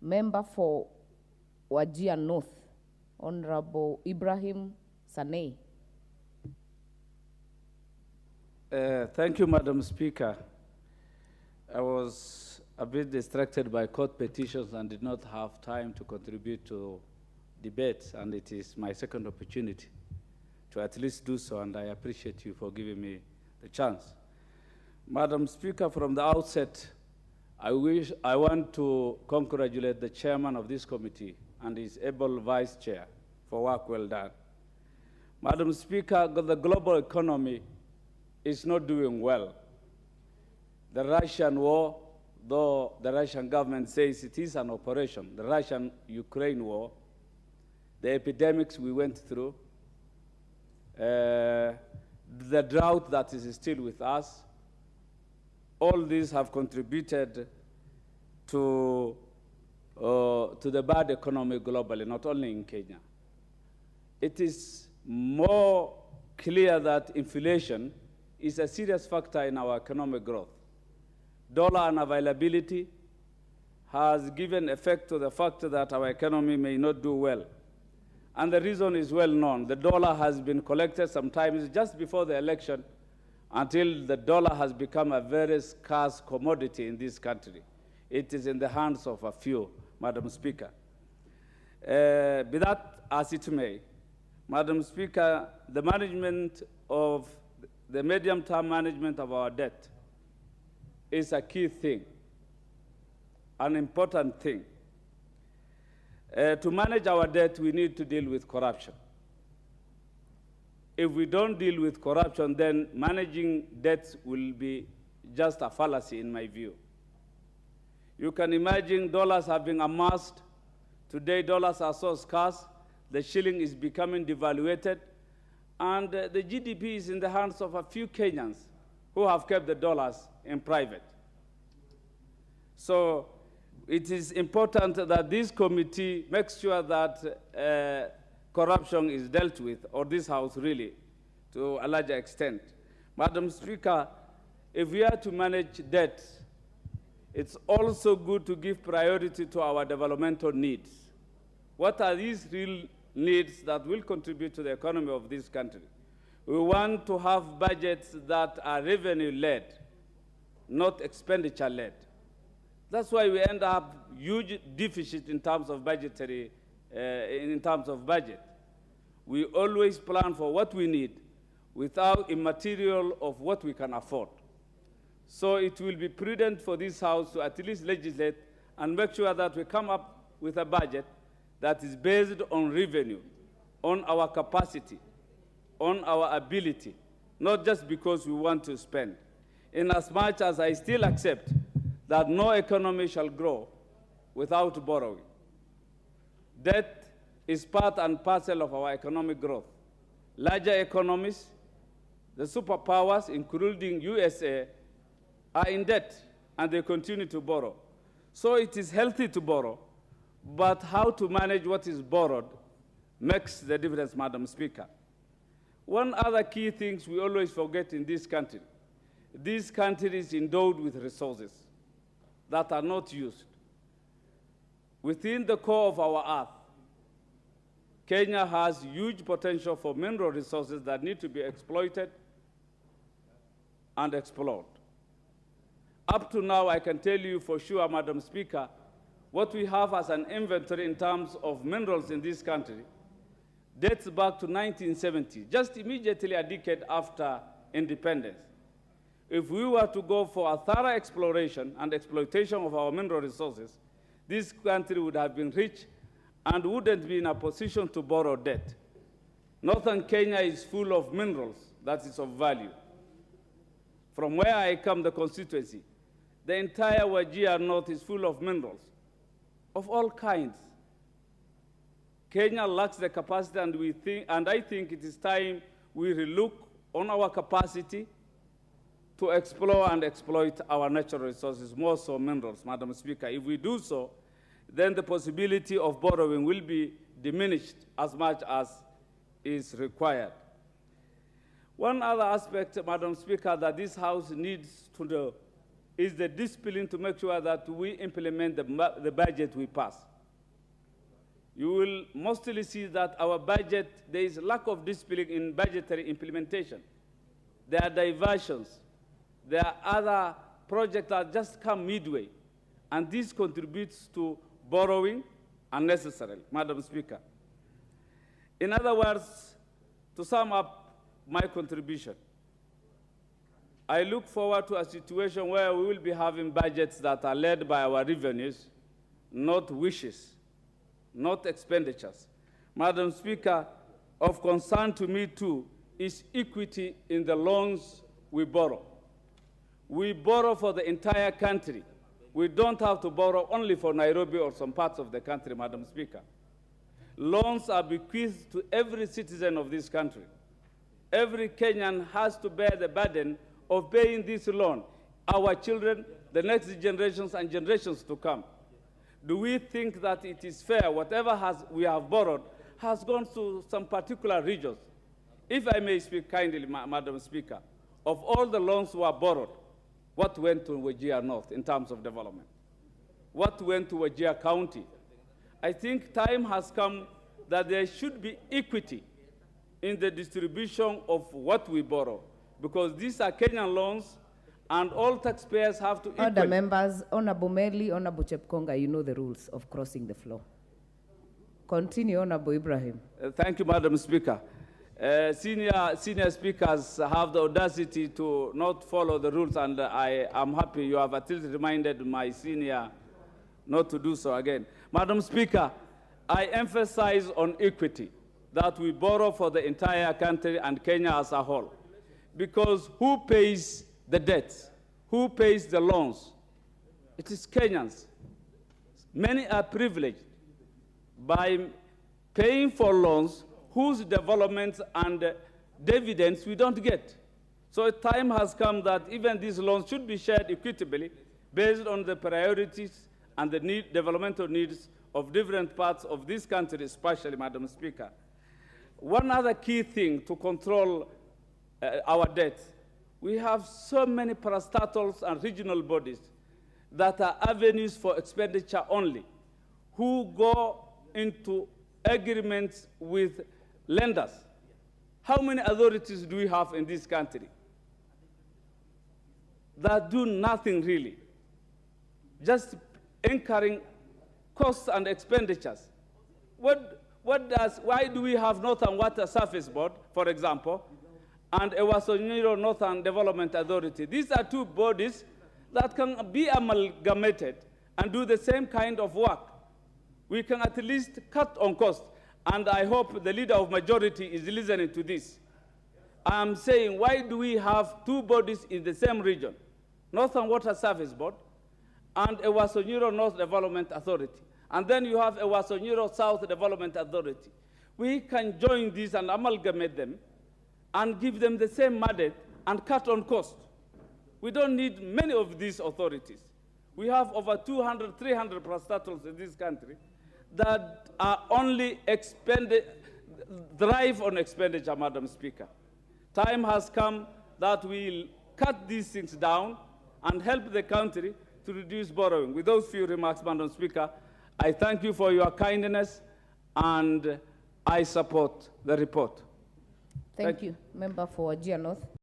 Member for Wajir North, Honorable Ibrahim Saney. Thank you, Madam Speaker. I was a bit distracted by court petitions and did not have time to contribute to debates, and it is my second opportunity to at least do so, and I appreciate you for giving me the chance. Madam Speaker, from the outset, I want to congratulate the chairman of this committee and his able vice chair for work well done. Madam Speaker, the global economy is not doing well. The Russian war, though the Russian government says it is an operation, the Russian-Ukraine war, the epidemics we went through, the drought that is still with us, all these have contributed to the bad economy globally, not only in Kenya. It is more clear that inflation is a serious factor in our economic growth. Dollar unavailability has given effect to the fact that our economy may not do well. And the reason is well known. The dollar has been collected sometimes just before the election until the dollar has become a very scarce commodity in this country. It is in the hands of a few, Madam Speaker. Be that as it may, Madam Speaker, the medium-term management of our debt is a key thing, an important thing. To manage our debt, we need to deal with corruption. If we don't deal with corruption, then managing debts will be just a fallacy, in my view. You can imagine dollars have been amassed. Today, dollars are so scarce, the shilling is becoming devaluated, and the GDP is in the hands of a few Kenyans who have kept the dollars in private. So it is important that this committee makes sure that corruption is dealt with, or this House really, to a larger extent. Madam Speaker, if we are to manage debt, it's also good to give priority to our developmental needs. What are these real needs that will contribute to the economy of this country? We want to have budgets that are revenue-led, not expenditure-led. That's why we end up huge deficit in terms of budget. We always plan for what we need without immaterial of what we can afford. So it will be prudent for this House to at least legislate and make sure that we come up with a budget that is based on revenue, on our capacity, on our ability, not just because we want to spend. Inasmuch as I still accept that no economy shall grow without borrowing. Debt is part and parcel of our economic growth. Larger economies, the superpowers, including USA, are in debt, and they continue to borrow. So it is healthy to borrow, but how to manage what is borrowed makes the difference, Madam Speaker. One other key thing we always forget in this country is endowed with resources that are not used. Within the core of our earth, Kenya has huge potential for mineral resources that need to be exploited and explored. Up to now, I can tell you for sure, Madam Speaker, what we have as an inventory in terms of minerals in this country dates back to 1970, just immediately a decade after independence. If we were to go for a thorough exploration and exploitation of our mineral resources, this country would have been rich and wouldn't be in a position to borrow debt. Northern Kenya is full of minerals that is of value. From where I come, the constituency, the entire Wajir North is full of minerals of all kinds. Kenya lacks the capacity, and I think it is time we relook on our capacity to explore and exploit our natural resources, more so minerals, Madam Speaker. If we do so, then the possibility of borrowing will be diminished as much as is required. One other aspect, Madam Speaker, that this House needs to is the discipline to make sure that we implement the budget we pass. You will mostly see that our budget, there is lack of discipline in budgetary implementation. There are diversions. There are other projects that just come midway, and this contributes to borrowing unnecessarily, Madam Speaker. In other words, to sum up my contribution, I look forward to a situation where we will be having budgets that are led by our revenues, not wishes, not expenditures. Madam Speaker, of concern to me too is equity in the loans we borrow. We borrow for the entire country. We don't have to borrow only for Nairobi or some parts of the country, Madam Speaker. Loans are bequeathed to every citizen of this country. Every Kenyan has to bear the burden of paying this loan, our children, the next generations and generations to come. Do we think that it is fair, whatever we have borrowed has gone to some particular regions? If I may speak kindly, Madam Speaker, of all the loans who are borrowed, what went to Wajir North in terms of development? What went to Wajir County? I think time has come that there should be equity in the distribution of what we borrow, because these are Kenyan loans, and all taxpayers have to equal. Order members, Honorable Meli, Honorable Chepkonga, you know the rules of crossing the floor. Continue, Honorable Ibrahim. Thank you, Madam Speaker. Senior speakers have the audacity to not follow the rules, and I am happy you have at least reminded my senior not to do so again. Madam Speaker, I emphasize on equity, that we borrow for the entire country and Kenya as a whole. Because who pays the debts? Who pays the loans? It is Kenyans. Many are privileged by paying for loans whose developments and dividends we don't get. So time has come that even these loans should be shared equitably based on the priorities and the developmental needs of different parts of this country, especially, Madam Speaker. One other key thing to control our debt, we have so many parastatals and regional bodies that are avenues for expenditure only, who go into agreements with lenders. How many authorities do we have in this country that do nothing really, just incurring costs and expenditures? Why do we have Northern Water Surface Board, for example, and Ewasonyiro Northern Development Authority? These are two bodies that can be amalgamated and do the same kind of work. We can at least cut on costs, and I hope the leader of majority is listening to this. I am saying, why do we have two bodies in the same region, Northern Water Surface Board and Ewasonyiro North Development Authority? And then you have Ewasonyiro South Development Authority. We can join these and amalgamate them and give them the same mandate and cut on cost. We don't need many of these authorities. We have over 200, 300 parastatals in this country that are only thrive on expenditure, Madam Speaker. Time has come that we'll cut these things down and help the country to reduce borrowing. With those few remarks, Madam Speaker, I thank you for your kindness, and I support the report. Thank you. Member for Wajir North.